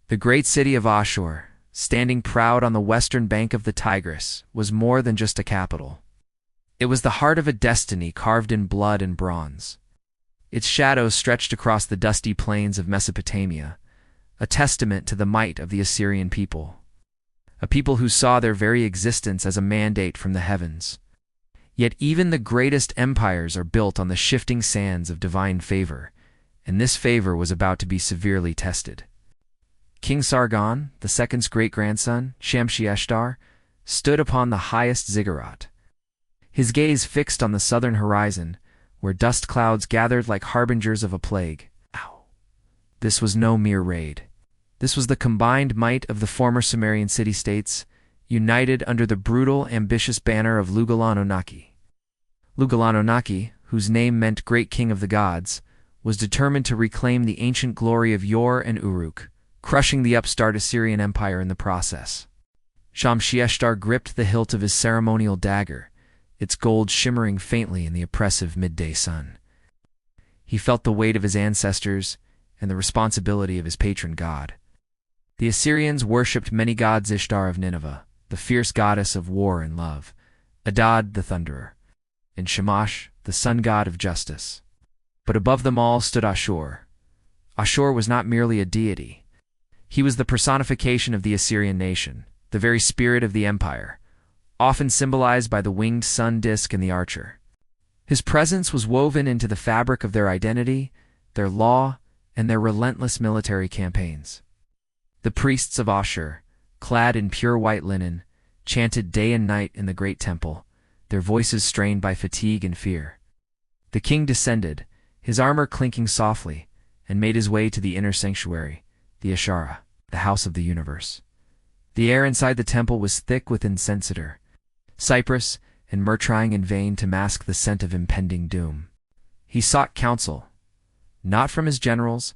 The great city of Ashur, standing proud on the western bank of the Tigris, was more than just a capital. It was the heart of a destiny carved in blood and bronze. Its shadows stretched across the dusty plains of Mesopotamia, a testament to the might of the Assyrian people, a people who saw their very existence as a mandate from the heavens. Yet even the greatest empires are built on the shifting sands of divine favor, and this favor was about to be severely tested. King Sargon, the second's great-grandson, Shamshi-Eshtar, stood upon the highest ziggurat, his gaze fixed on the southern horizon, where dust clouds gathered like harbingers of a plague. This was no mere raid. This was the combined might of the former Sumerian city-states, united under the brutal, ambitious banner of Lugal-Anunnaki. Lugal-Anunnaki, whose name meant Great King of the Gods, was determined to reclaim the ancient glory of Ur and Uruk, crushing the upstart Assyrian Empire in the process. Shamshi-Eshtar gripped the hilt of his ceremonial dagger, its gold shimmering faintly in the oppressive midday sun. He felt the weight of his ancestors and the responsibility of his patron god. The Assyrians worshipped many gods: Ishtar of Nineveh, the fierce goddess of war and love, Adad the thunderer, and Shamash, the sun god of justice. But above them all stood Ashur. Ashur was not merely a deity. He was the personification of the Assyrian nation, the very spirit of the empire, often symbolized by the winged sun disk and the archer. His presence was woven into the fabric of their identity, their law, and their relentless military campaigns. The priests of Ashur, clad in pure white linen, chanted day and night in the great temple, their voices strained by fatigue and fear. The king descended, his armor clinking softly, and made his way to the inner sanctuary, the Ashara, the house of the universe. The air inside the temple was thick with incense, cypress, and myrrh, trying in vain to mask the scent of impending doom. He sought counsel, not from his generals,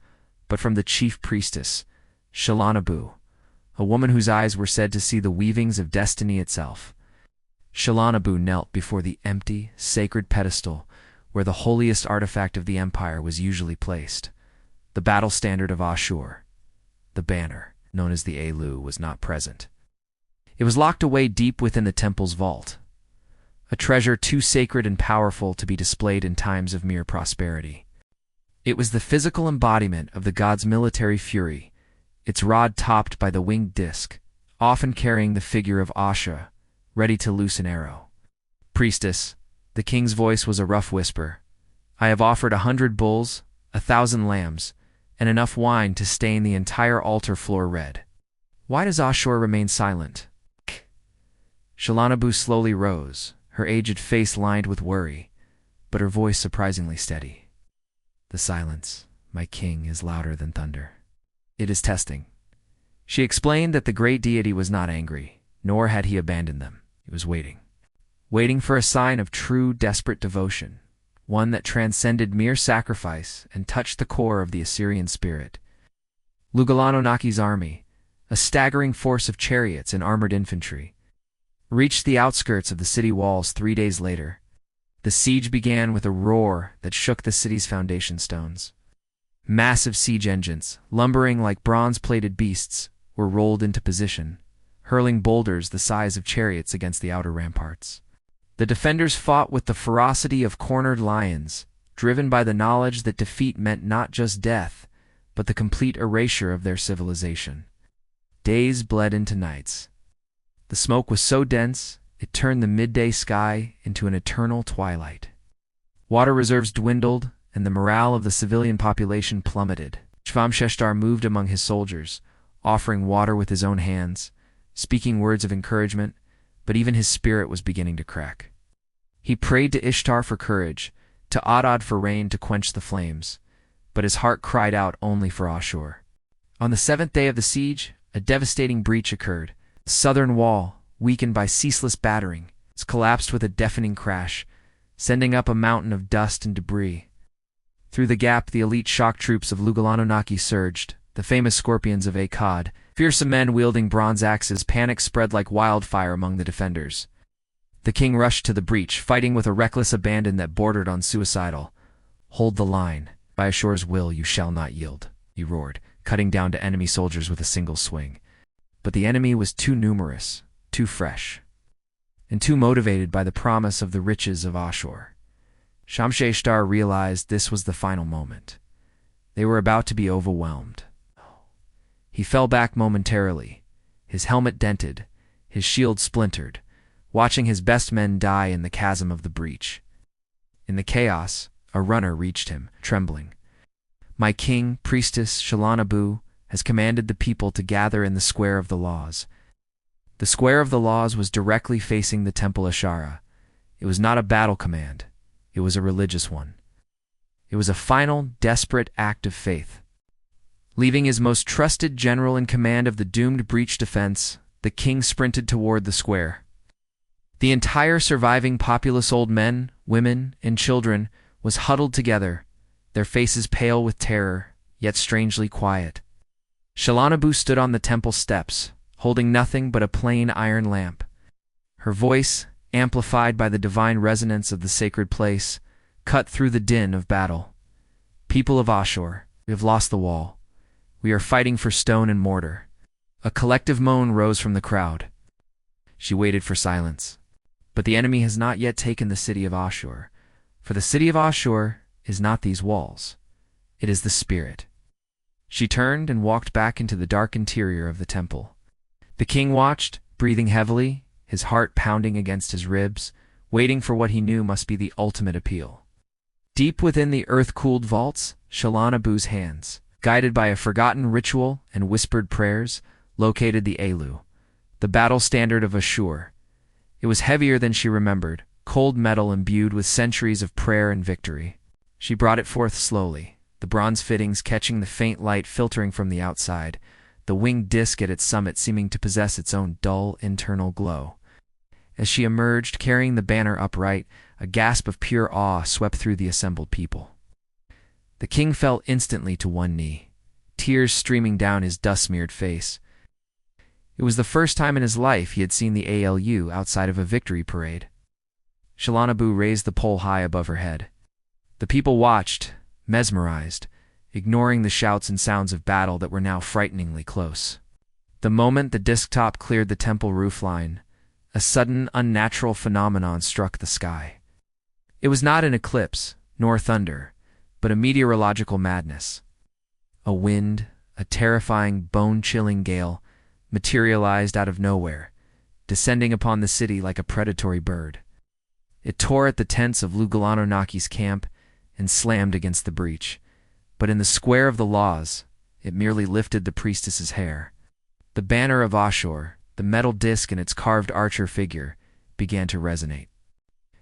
but from the chief priestess, Shalanabu, a woman whose eyes were said to see the weavings of destiny itself. Shalanabu knelt before the empty, sacred pedestal where the holiest artifact of the empire was usually placed, the battle standard of Ashur. The banner, known as the Elu, was not present. It was locked away deep within the temple's vault, a treasure too sacred and powerful to be displayed in times of mere prosperity. It was the physical embodiment of the god's military fury, its rod topped by the winged disk, often carrying the figure of Asha, ready to loose an arrow. "Priestess," the king's voice was a rough whisper, "I have offered 100 bulls, 1,000 lambs, and enough wine to stain the entire altar floor red. Why does Ashur remain silent?" Shalanabu slowly rose, her aged face lined with worry, but her voice surprisingly steady. "The silence, my king, is louder than thunder. It is testing." She explained that the great deity was not angry, nor had he abandoned them. He was waiting for a sign of true, desperate devotion, one that transcended mere sacrifice and touched the core of the Assyrian spirit. Lugal-Anunnaki's army, a staggering force of chariots and armored infantry, reached the outskirts of the city walls 3 days later. The siege began with a roar that shook the city's foundation stones. Massive siege engines, lumbering like bronze-plated beasts, were rolled into position, hurling boulders the size of chariots against the outer ramparts. The defenders fought with the ferocity of cornered lions, driven by the knowledge that defeat meant not just death, but the complete erasure of their civilization. Days bled into nights. The smoke was so dense, it turned the midday sky into an eternal twilight. Water reserves dwindled, and the morale of the civilian population plummeted. Shamshi-Eshtar moved among his soldiers, offering water with his own hands, speaking words of encouragement, but even his spirit was beginning to crack. He prayed to Ishtar for courage, to Adad for rain to quench the flames, but his heart cried out only for Ashur. On the 7th day of the siege, a devastating breach occurred. The southern wall, weakened by ceaseless battering, collapsed with a deafening crash, sending up a mountain of dust and debris. Through the gap, the elite shock troops of Lugal-Anunnaki surged, the famous scorpions of Akkad, fearsome men wielding bronze axes. Panic spread like wildfire among the defenders. The king rushed to the breach, fighting with a reckless abandon that bordered on suicidal. "Hold the line. By Ashur's will you shall not yield," he roared, cutting down to enemy soldiers with a single swing. But the enemy was too numerous, too fresh, and too motivated by the promise of the riches of Ashur. Shamshashtar realized this was the final moment. They were about to be overwhelmed. He fell back momentarily, his helmet dented, his shield splintered, watching his best men die in the chasm of the breach. In the chaos, a runner reached him, trembling. "My king, priestess Shalanabu, has commanded the people to gather in the Square of the Laws." The Square of the Laws was directly facing the Temple Ashara. It was not a battle command. It was a religious one. It was a final, desperate act of faith. Leaving his most trusted general in command of the doomed breach defense, the king sprinted toward the square. The entire surviving populace, old men, women, and children, was huddled together, their faces pale with terror, yet strangely quiet. Shalanabu stood on the temple steps, holding nothing but a plain iron lamp. Her voice, amplified by the divine resonance of the sacred place, cut through the din of battle. "People of Ashur, we have lost the wall. We are fighting for stone and mortar." A collective moan rose from the crowd. She waited for silence. But the enemy has not yet taken the city of Ashur. For the city of Ashur is not these walls. It is the spirit. She turned and walked back into the dark interior of the temple. The king watched, breathing heavily, his heart pounding against his ribs, waiting for what he knew must be the ultimate appeal. Deep within the earth-cooled vaults, Shalanabu's hands, guided by a forgotten ritual and whispered prayers, located the Elu, the battle standard of Ashur. It was heavier than she remembered, cold metal imbued with centuries of prayer and victory. She brought it forth slowly, the bronze fittings catching the faint light filtering from the outside, the winged disk at its summit seeming to possess its own dull internal glow. As she emerged, carrying the banner upright, a gasp of pure awe swept through the assembled people. The king fell instantly to one knee, tears streaming down his dust-smeared face. It was the first time in his life he had seen the ALU outside of a victory parade. Shalanabu raised the pole high above her head. The people watched, mesmerized, ignoring the shouts and sounds of battle that were now frighteningly close. The moment the disc top cleared the temple roofline, a sudden, unnatural phenomenon struck the sky. It was not an eclipse, nor thunder, but a meteorological madness. A wind, a terrifying, bone-chilling gale, materialized out of nowhere, descending upon the city like a predatory bird. It tore at the tents of Lugalanonaki's camp and slammed against the breach. But in the Square of the Laws, it merely lifted the priestess's hair. The banner of Ashur, the metal disc and its carved archer figure, began to resonate.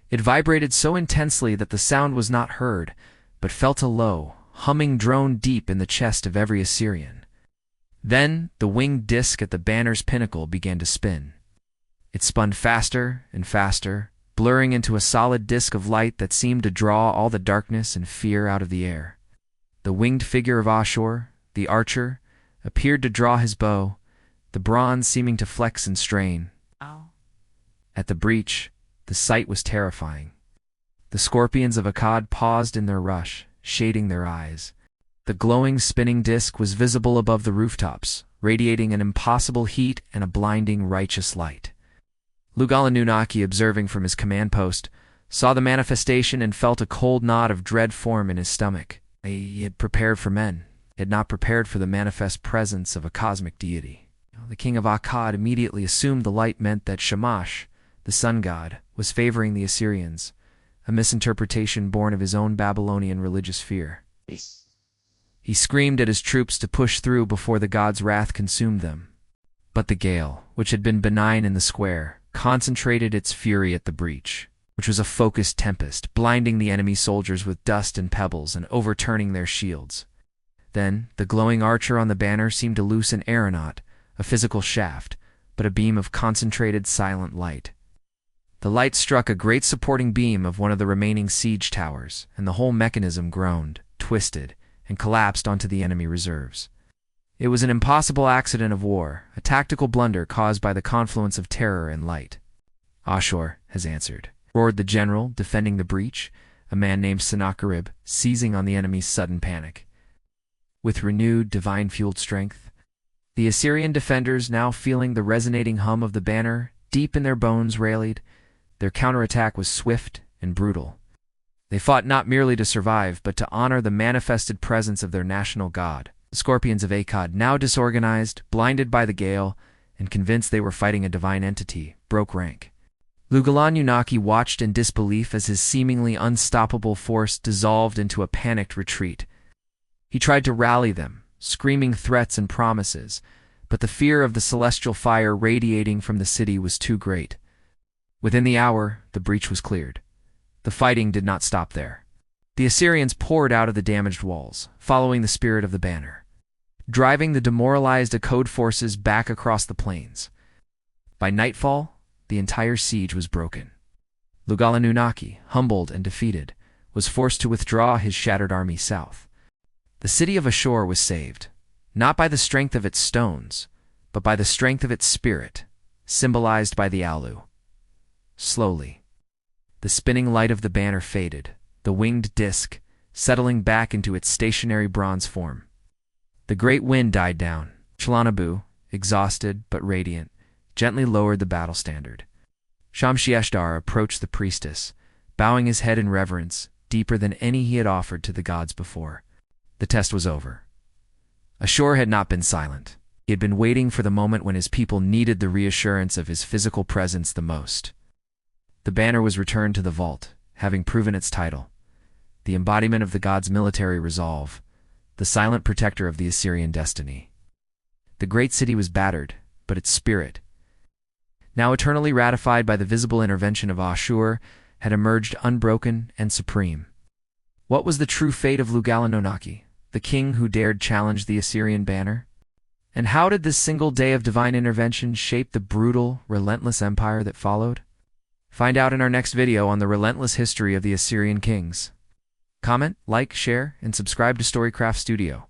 It vibrated so intensely that the sound was not heard, but felt a low, humming drone deep in the chest of every Assyrian. Then the winged disc at the banner's pinnacle began to spin. It spun faster and faster, blurring into a solid disc of light that seemed to draw all the darkness and fear out of the air. The winged figure of Ashur, the archer, appeared to draw his bow, the bronze seeming to flex and strain. At the breach, the sight was terrifying. The scorpions of Akkad paused in their rush, shading their eyes. The glowing spinning disk was visible above the rooftops, radiating an impossible heat and a blinding righteous light. Lugalanounaki, observing from his command post, saw the manifestation and felt a cold knot of dread form in his stomach. He had prepared for men, had not prepared for the manifest presence of a cosmic deity. The king of Akkad immediately assumed the light meant that Shamash, the sun god, was favoring the Assyrians, a misinterpretation born of his own Babylonian religious fear. He screamed at his troops to push through before the god's wrath consumed them. But the gale, which had been benign in the square, concentrated its fury at the breach, which was a focused tempest, blinding the enemy soldiers with dust and pebbles and overturning their shields. Then the glowing archer on the banner seemed to loose an aeronaut, a physical shaft, but a beam of concentrated silent light. The light struck a great supporting beam of one of the remaining siege towers, and the whole mechanism groaned, twisted, and collapsed onto the enemy reserves. It was an impossible accident of war, a tactical blunder caused by the confluence of terror and light. "Ashur has answered," roared the general defending the breach, a man named Sennacherib, seizing on the enemy's sudden panic. With renewed, divine-fueled strength, the Assyrian defenders, now feeling the resonating hum of the banner deep in their bones, rallied. Their counterattack was swift and brutal. They fought not merely to survive, but to honor the manifested presence of their national god. The scorpions of Akkad, now disorganized, blinded by the gale, and convinced they were fighting a divine entity, broke rank. Lugalan-Unaki watched in disbelief as his seemingly unstoppable force dissolved into a panicked retreat. He tried to rally them, screaming threats and promises, but the fear of the celestial fire radiating from the city was too great. Within the hour, the breach was cleared. The fighting did not stop there. The Assyrians poured out of the damaged walls, following the spirit of the banner, driving the demoralized Akkad forces back across the plains. By nightfall, the entire siege was broken. Lugalan-Unaki, humbled and defeated, was forced to withdraw his shattered army south. The city of Ashur was saved, not by the strength of its stones, but by the strength of its spirit, symbolized by the Alu. Slowly, the spinning light of the banner faded, the winged disk settling back into its stationary bronze form. The great wind died down. Chalanabu, exhausted but radiant, gently lowered the battle standard. Shamshi-Eshtar approached the priestess, bowing his head in reverence, deeper than any he had offered to the gods before. The test was over. Ashur had not been silent. He had been waiting for the moment when his people needed the reassurance of his physical presence the most. The banner was returned to the vault, having proven its title, the embodiment of the god's military resolve, the silent protector of the Assyrian destiny. The great city was battered, but its spirit, now eternally ratified by the visible intervention of Ashur, had emerged unbroken and supreme. What was the true fate of Lugalan-Unaki, the king who dared challenge the Assyrian banner? And how did this single day of divine intervention shape the brutal, relentless empire that followed? Find out in our next video on the relentless history of the Assyrian kings. Comment, like, share, and subscribe to Storycraft Studio.